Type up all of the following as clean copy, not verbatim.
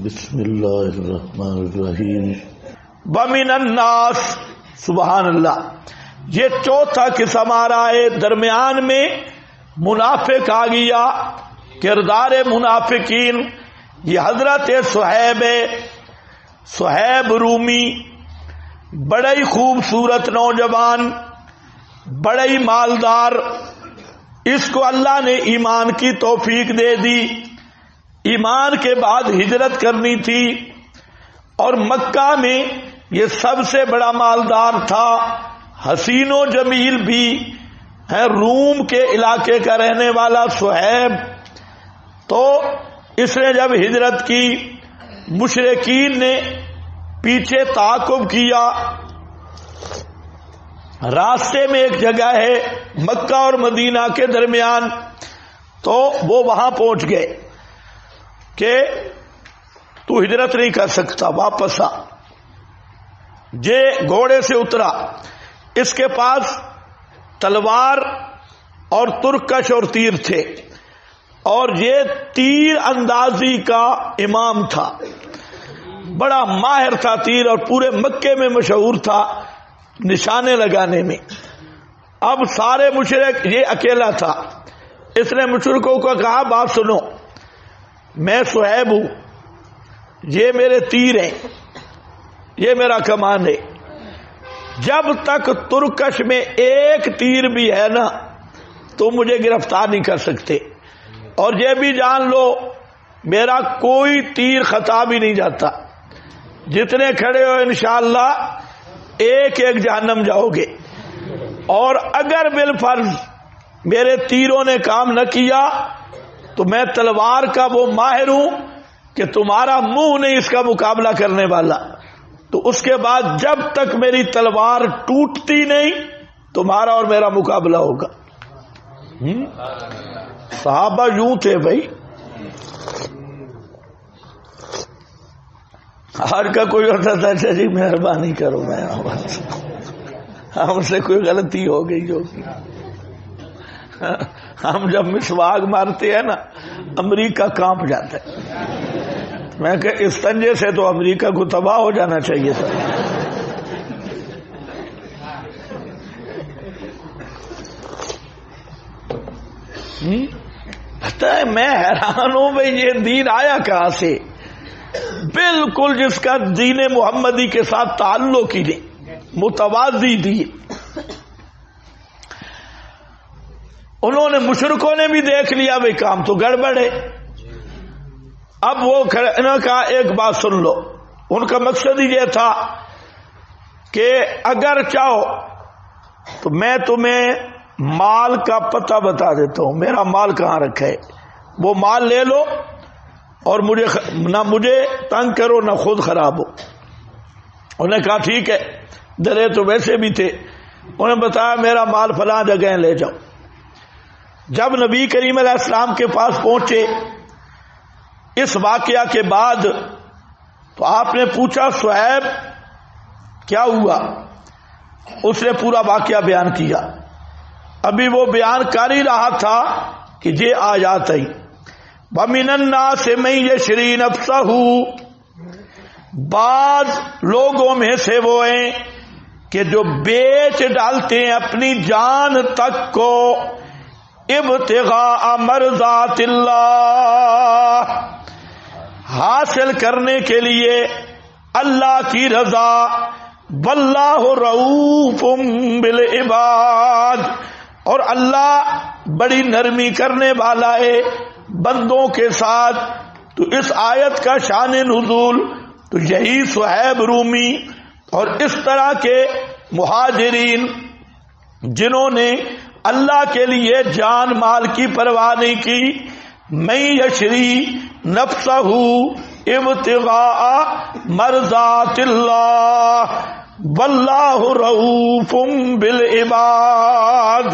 بسم اللہ الرحمن الرحیم ومن الناس، سبحان اللہ، یہ چوتھا قسم آ رہا ہے، درمیان میں منافق آ گیا، کردار منافقین۔ یہ حضرت صہیب رومی، بڑا ہی خوبصورت نوجوان، بڑا ہی مالدار، اس کو اللہ نے ایمان کی توفیق دے دی۔ ایمان کے بعد ہجرت کرنی تھی، اور مکہ میں یہ سب سے بڑا مالدار تھا، حسین و جمیل بھی ہے، روم کے علاقے کا رہنے والا صہیب۔ تو اس نے جب ہجرت کی، مشرکین نے پیچھے تعاقب کیا، راستے میں ایک جگہ ہے مکہ اور مدینہ کے درمیان، تو وہ وہاں پہنچ گئے کہ تو ہجرت نہیں کر سکتا، واپس آ۔ یہ گھوڑے سے اترا، اس کے پاس تلوار اور ترکش اور تیر تھے، اور یہ تیر اندازی کا امام تھا، بڑا ماہر تھا تیر، اور پورے مکے میں مشہور تھا نشانے لگانے میں۔ اب سارے مشرک، یہ اکیلا تھا، اس نے مشرکوں کو کہا بات سنو، میں صہیب ہوں، یہ میرے تیر ہیں، یہ میرا کمان ہے، جب تک ترکش میں ایک تیر بھی ہے نا تو مجھے گرفتار نہیں کر سکتے، اور یہ بھی جان لو میرا کوئی تیر خطا بھی نہیں جاتا، جتنے کھڑے ہو انشاءاللہ ایک ایک جہنم جاؤ گے، اور اگر بالفرض میرے تیروں نے کام نہ کیا تو میں تلوار کا وہ ماہر ہوں کہ تمہارا منہ نہیں اس کا مقابلہ کرنے والا، تو اس کے بعد جب تک میری تلوار ٹوٹتی نہیں تمہارا اور میرا مقابلہ ہوگا۔ صحابہ یوں تھے بھائی، ہر کا کوئی ہوتا تھا اچھا جی مہربانی کرو، میں ہم سے کوئی غلطی ہو گئی ہوگی۔ ہم جب مسواک مارتے ہیں نا امریکہ کانپ جاتا ہے، میں کہ اس تنجے سے تو امریکہ کو تباہ ہو جانا چاہیے تھا۔ پتہ ہے میں حیران ہوں بھائی یہ دین آیا کہاں سے، بالکل جس کا دین محمدی کے ساتھ تعلق ہی نہیں، متوازی دین۔ انہوں نے، مشرکوں نے بھی دیکھ لیا بھائی کام تو گڑبڑ ہے۔ اب وہ انہوں نے کہا ایک بات سن لو، ان کا مقصد ہی یہ تھا کہ اگر چاہو تو میں تمہیں مال کا پتہ بتا دیتا ہوں، میرا مال کہاں رکھا ہے، وہ مال لے لو اور نہ مجھے تنگ کرو نہ خود خراب ہو۔ انہوں نے کہا ٹھیک ہے، ڈرے تو ویسے بھی تھے، انہوں نے بتایا میرا مال فلاں جگہ لے جاؤ۔ جب نبی کریم علیہ السلام کے پاس پہنچے اس واقعہ کے بعد تو آپ نے پوچھا صہیب کیا ہوا، اس نے پورا واقعہ بیان کیا۔ ابھی وہ بیان کر ہی رہا تھا کہ یہ آیات آئی، وَمِنَ النَّاسِ مَن يَشْرِي نَفْسَهُ، بعض لوگوں میں سے وہ ہیں کہ جو بیچ ڈالتے ہیں اپنی جان تک کو، ابتغاء مرضات اللہ، حاصل کرنے کے لیے اللہ کی رضا، واللہ رؤوف بالعباد، اور اللہ بڑی نرمی کرنے والا ہے بندوں کے ساتھ۔ تو اس آیت کا شان نزول تو یہی صہیب رومی اور اس طرح کے مہاجرین جنہوں نے اللہ کے لیے جان مال کی پرواہ نہیں کی، من یشری نفسہ ابتغاء مرضات اللہ واللہ رؤوف بالعباد۔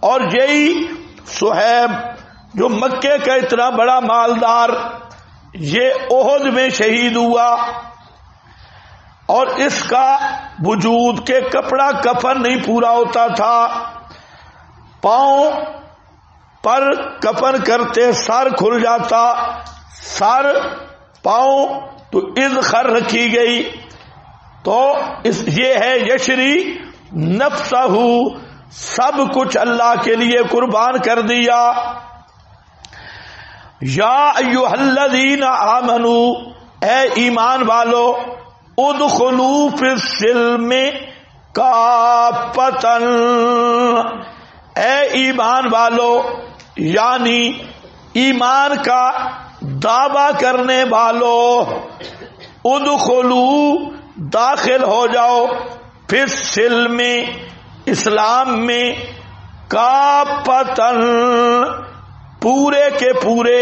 اور یہی صہیب جو مکے کا اتنا بڑا مالدار، یہ احد میں شہید ہوا، اور اس کا وجود کے کپڑا کفن نہیں پورا ہوتا تھا، پاؤں پر کفن کرتے سر کھل جاتا، سر پاؤں تو اذخر رکھی گئی، تو یہ ہے یشری نفسہ، سب کچھ اللہ کے لیے قربان کر دیا۔ یا ایھا الذین آمنوا، اے ایمان والو، ادخلوا فی السلم کافۃ، اے ایمان والو یعنی ایمان کا دعویٰ کرنے والو، ادخلوا داخل ہو جاؤ، فی السلم اسلام میں، کافۃ پورے کے پورے،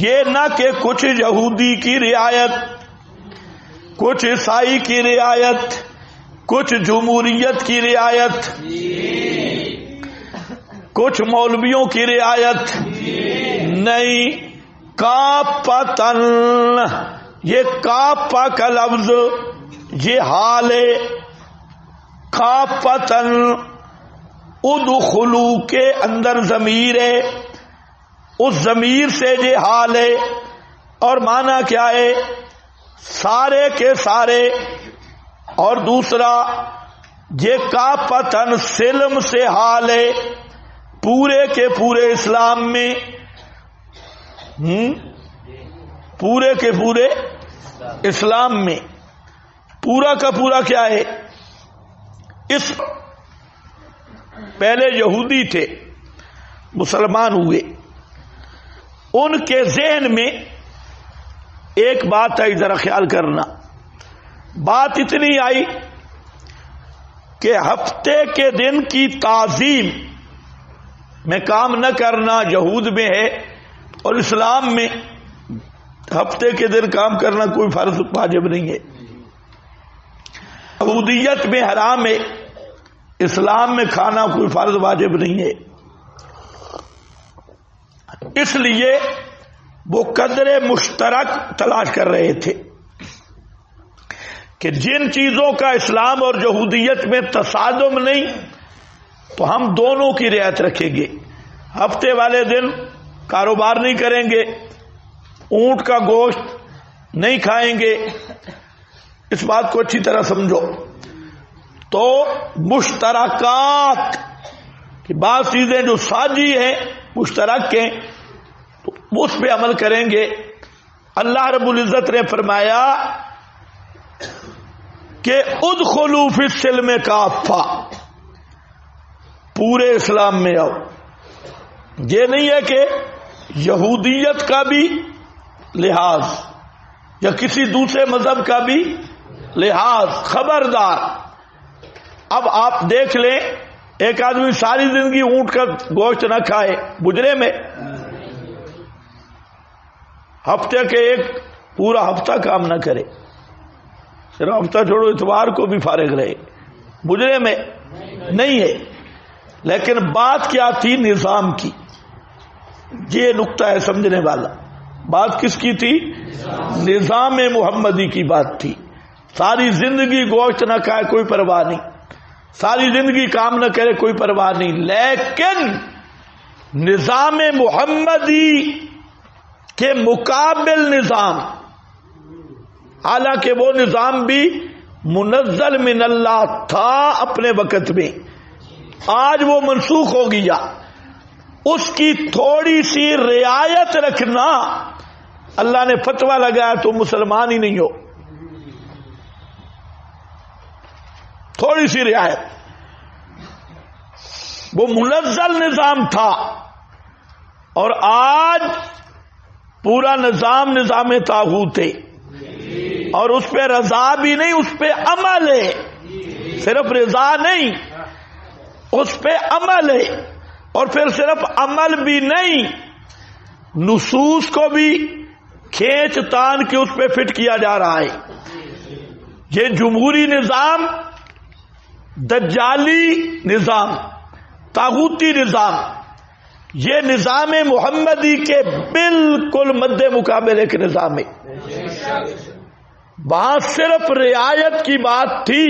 یہ نہ کہ کچھ یہودی کی رعایت، کچھ عیسائی کی رعایت، کچھ جمہوریت کی رعایت، کچھ مولویوں کی رعایت، نہیں، کافۃ، یہ کافہ کا لفظ یہ حال ہے، کافۃ ادخلوا کے اندر ضمیر ہے، اس ضمیر سے یہ حال ہے، اور معنی کیا ہے؟ سارے کے سارے، اور دوسرا یہ کافۃ سلم سے حال ہے، پورے کے پورے اسلام میں، پورے کے پورے اسلام میں، پورا کا پورا کیا ہے؟ اس پہلے یہودی تھے، مسلمان ہوئے، ان کے ذہن میں ایک بات آئی، ذرا خیال کرنا، بات اتنی آئی کہ ہفتے کے دن کی تعظیم میں کام نہ کرنا یہود میں ہے، اور اسلام میں ہفتے کے دن کام کرنا کوئی فرض واجب نہیں ہے، یہودیت میں حرام ہے، اسلام میں کھانا کوئی فرض واجب نہیں ہے، اس لیے وہ قدر مشترک تلاش کر رہے تھے کہ جن چیزوں کا اسلام اور یہودیت میں تصادم نہیں، تو ہم دونوں کی رعایت رکھیں گے، ہفتے والے دن کاروبار نہیں کریں گے، اونٹ کا گوشت نہیں کھائیں گے، اس بات کو اچھی طرح سمجھو۔ تو مشترکات کی بعض چیزیں جو ساجی ہیں، مشترک ہیں، تو اس پہ عمل کریں گے۔ اللہ رب العزت نے فرمایا کہ ادخلوا فی السلم کافہ، پورے اسلام میں آؤ۔ یہ نہیں ہے کہ یہودیت کا بھی لحاظ یا کسی دوسرے مذہب کا بھی لحاظ، خبردار۔ اب آپ دیکھ لیں، ایک آدمی ساری زندگی اونٹ کا گوشت نہ کھائے، بجرے میں ہفتے کے ایک پورا ہفتہ کام نہ کرے، صرف ہفتہ چھوڑو اتوار کو بھی فارغ رہے، بجرے میں نہیں ہے۔ لیکن بات کیا تھی؟ نظام کی۔ یہ نقطہ ہے سمجھنے والا۔ بات کس کی تھی؟ نظام محمدی کی بات تھی۔ ساری زندگی گوشت نہ کھائے کوئی پرواہ نہیں، ساری زندگی کام نہ کرے کوئی پرواہ نہیں، لیکن نظام محمدی کے مقابل نظام، حالانکہ وہ نظام بھی منزل من اللہ تھا اپنے وقت میں، آج وہ منسوخ ہو گیا، اس کی تھوڑی سی رعایت رکھنا، اللہ نے فتویٰ لگایا تو مسلمان ہی نہیں ہو، تھوڑی سی رعایت۔ وہ منزل نظام تھا، اور آج پورا نظام طاغوت ہے، اور اس پہ رضا بھی نہیں، اس پہ عمل ہے، صرف رضا نہیں، اس پہ عمل ہے، اور پھر صرف عمل بھی نہیں، نصوص کو بھی کھینچ تان کے اس پہ فٹ کیا جا رہا ہے۔ یہ جمہوری نظام، دجالی نظام، طاغوتی نظام، یہ نظام محمدی کے بالکل مد مقابل ایک نظام ہے۔ وہاں صرف رعایت کی بات تھی،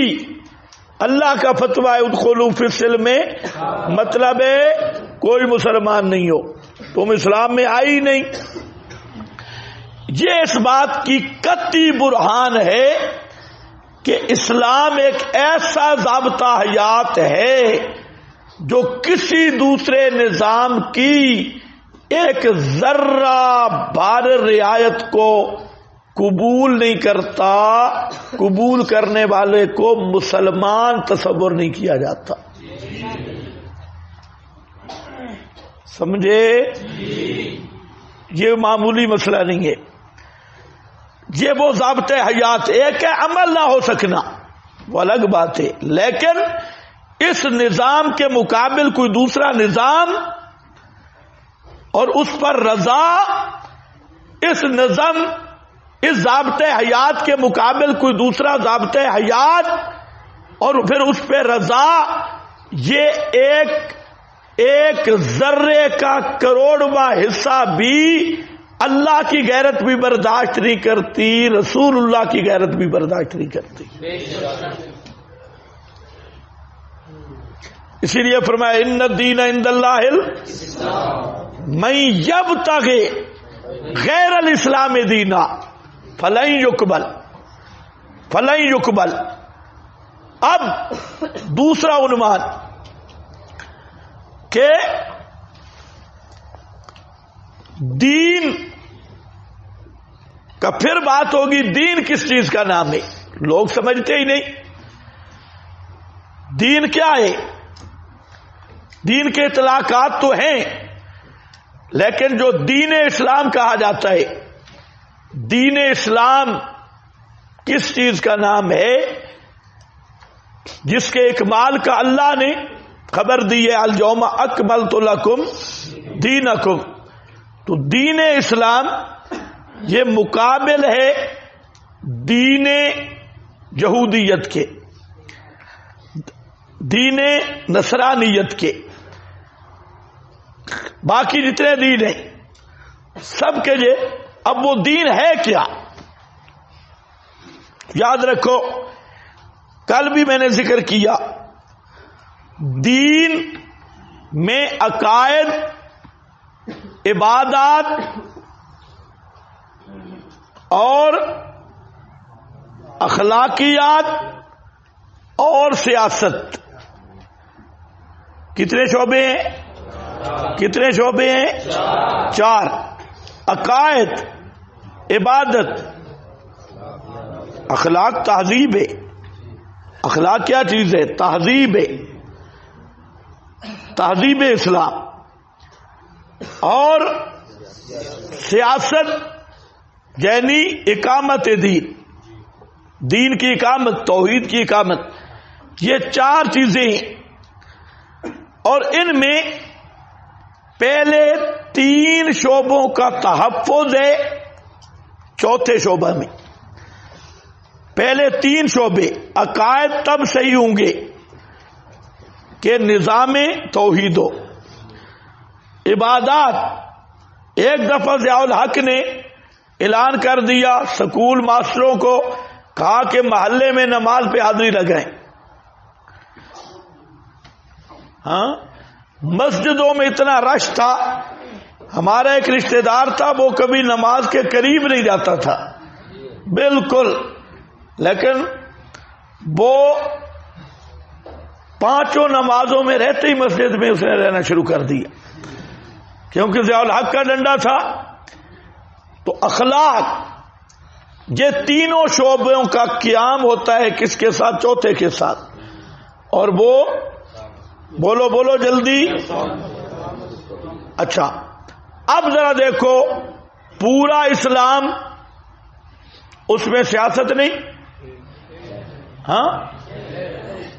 اللہ کا فتویٰ ادخلوا فی السلم میں مطلب ہے کوئی مسلمان نہیں ہو، تم اسلام میں آئی نہیں۔ یہ اس بات کی قطعی برہان ہے کہ اسلام ایک ایسا ضابطہ حیات ہے جو کسی دوسرے نظام کی ایک ذرہ بار رعایت کو قبول نہیں کرتا. قبول کرنے والے کو مسلمان تصور نہیں کیا جاتا. سمجھے؟ یہ معمولی مسئلہ نہیں ہے. یہ وہ ضابطۂ حیات. ایک ہے عمل نہ ہو سکنا، وہ الگ بات ہے، لیکن اس نظام کے مقابل کوئی دوسرا نظام اور اس پر رضا، اس نظم، اس ضابطۂ حیات کے مقابل کوئی دوسرا ضابطۂ حیات اور پھر اس پہ رضا، یہ ایک ذرے کا کروڑواں حصہ بھی اللہ کی غیرت بھی برداشت نہیں کرتی، رسول اللہ کی غیرت بھی برداشت نہیں کرتی. اسی لیے فرمایا ان الدین عند اللہ من یبتغی غیر الاسلام دینا فلن یقبل. اب دوسرا عنوان کہ دین کا پھر بات ہوگی. دین کس چیز کا نام ہے؟ لوگ سمجھتے ہی نہیں. دین کیا ہے؟ دین کے اطلاقات تو ہیں، لیکن جو دین اسلام کہا جاتا ہے، دین اسلام کس چیز کا نام ہے جس کے اکمال کا اللہ نے خبر دی ہے، الیوم اکملت لکم دینکم. تو دین اسلام یہ مقابل ہے دین یہودیت کے، دین نصرانیت کے. باقی جتنے دین ہیں سب کے لیے اب وہ دین ہے کیا؟ یاد رکھو، کل بھی میں نے ذکر کیا، دین میں عقائد، عبادات اور اخلاقیات اور سیاست، کتنے شعبے ہیں؟ کتنے شعبے ہیں؟ 4. عقائد، عبادت، اخلاق، تہذیب ہے. اخلاق کیا چیز ہے؟ تہذیب ہے، تہذیب اسلام. اور سیاست یعنی اقامت دین، دین کی اقامت، توحید کی اقامت. یہ 4 چیزیں ہیں، اور ان میں پہلے 3 شعبوں کا تحفظ ہے. چوتھے شعبہ میں پہلے 3 شعبے عقائد تب صحیح ہوں گے کہ نظام توحید ہو. عبادات ایک دفعہ ضیاء الحق نے اعلان کر دیا، سکول ماسٹروں کو کہا کہ محلے میں نماز پہ حاضری لگائیں. ہاں، مسجدوں میں اتنا رش تھا. ہمارا ایک رشتہ دار تھا، وہ کبھی نماز کے قریب نہیں جاتا تھا بالکل، لیکن وہ 5 نمازوں میں رہتے ہی مسجد میں اس نے رہنا شروع کر دیا، کیونکہ ضیاء الحق کا ڈنڈا تھا. تو اخلاق، یہ 3 شعبوں کا قیام ہوتا ہے کس کے ساتھ؟ چوتھے کے ساتھ. اور وہ بولو جلدی. اچھا، اب ذرا دیکھو، پورا اسلام اس میں سیاست نہیں؟ ہاں،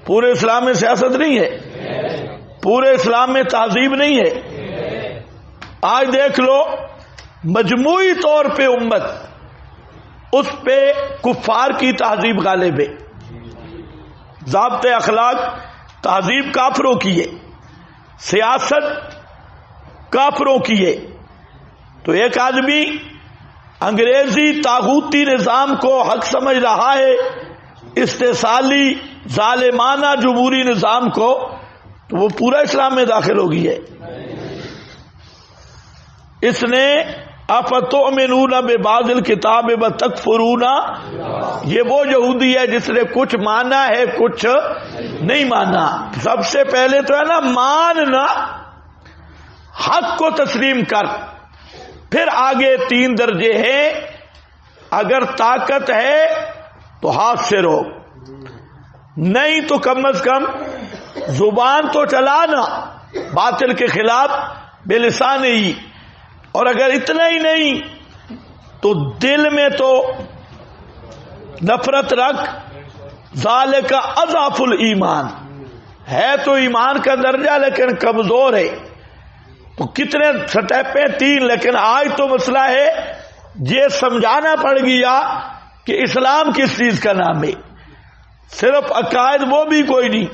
پورے اسلام میں سیاست نہیں ہے، پورے اسلام میں تہذیب نہیں ہے. آج دیکھ لو، مجموعی طور پہ امت، اس پہ کفار کی تہذیب غالب ہے. ضابطۂ اخلاق، تہذیب کافروں کی ہے، سیاست کافروں کی ہے. تو ایک آدمی انگریزی طاغوتی نظام کو حق سمجھ رہا ہے، استحصالی ظالمانہ جمہوری نظام کو، تو وہ پورا اسلام میں داخل ہو گئی ہے. اس نے افتؤمنون ببعض الکتاب وتکفرون، یہ وہ یہودی ہے جس نے کچھ مانا ہے کچھ نہیں مانا۔ سب سے پہلے تو ہے نا ماننا، حق کو تسلیم کر، پھر آگے 3 درجے ہیں۔ اگر طاقت ہے تو ہاتھ سے روک، نہیں تو کم از کم زبان تو چلانا باطل کے خلاف بلسان ہی، اور اگر اتنا ہی نہیں تو دل میں تو نفرت رکھ۔ ذالک اضعف الایمان، ہے تو ایمان کا درجہ لیکن کمزور ہے۔ تو کتنے سٹیپیں 3، لیکن آج تو مسئلہ ہے یہ سمجھانا پڑ گیا کہ اسلام کس چیز کا نام ہے۔ صرف عقائد وہ بھی کوئی نہیں،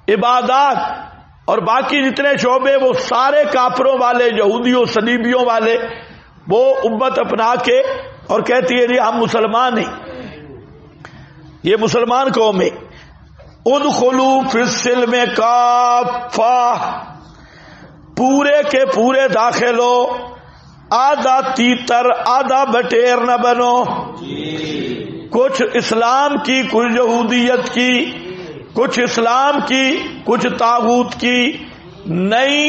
عبادات اور باقی جتنے شعبے وہ سارے کافروں والے، یہودیوں صلیبیوں والے وہ امت اپنا کے اور کہتی ہے جی ہم مسلمان ہیں، یہ مسلمان قوم ہے۔ ادخلوا فی السلم کافہ، پورے کے پورے داخل ہو، آدھا تیتر آدھا بٹیر نہ بنو، کچھ اسلام کی کچھ یہودیت کی، کچھ اسلام کی کچھ طاغوت کی، نہیں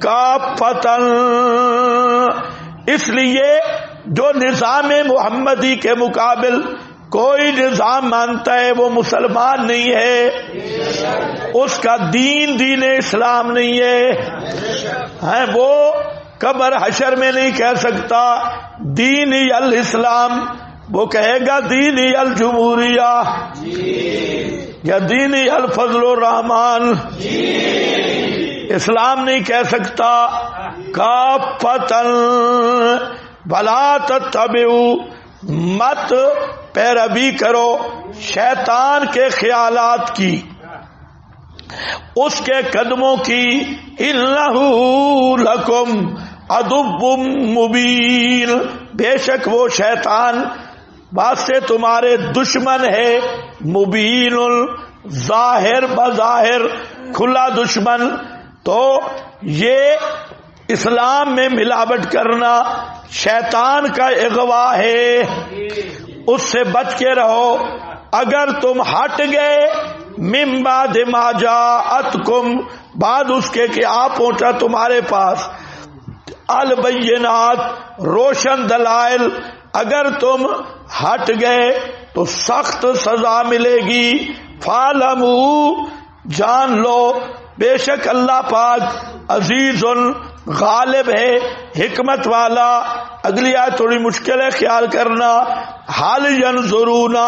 کافتن۔ اس لیے جو نظام محمدی کے مقابل کوئی نظام مانتا ہے وہ مسلمان نہیں ہے، اس کا دین اسلام نہیں ہے۔ وہ قبر حشر میں نہیں کہہ سکتا دینی الاسلام، وہ کہے گا دینی الجمہوریہ یا دینی الفضل الرحمان، اسلام نہیں کہہ سکتا۔ کافتن بلا تتبعوا، مت پیروی کرو شیطان کے خیالات کی، اس کے قدموں کی، انہ لکم عدو مبین، بے شک وہ شیطان واسطے تمہارے دشمن ہے، مبین ظاہر بظاہر کھلا دشمن۔ تو یہ اسلام میں ملاوٹ کرنا شیطان کا اغوا ہے، اس سے بچ کے رہو۔ اگر تم ہٹ گئے من بعد ما جاءتکم، بعد اس کے کہ آ پہنچا تمہارے پاس البینات، روشن دلائل، اگر تم ہٹ گئے تو سخت سزا ملے گی۔ فَاعْلَمُوا، جان لو بے شک اللہ پاک عزیز غالب ہے، حکمت والا۔ اگلی آیت تھوڑی مشکل ہے خیال کرنا۔ حَلْ يَنظُرُونَ،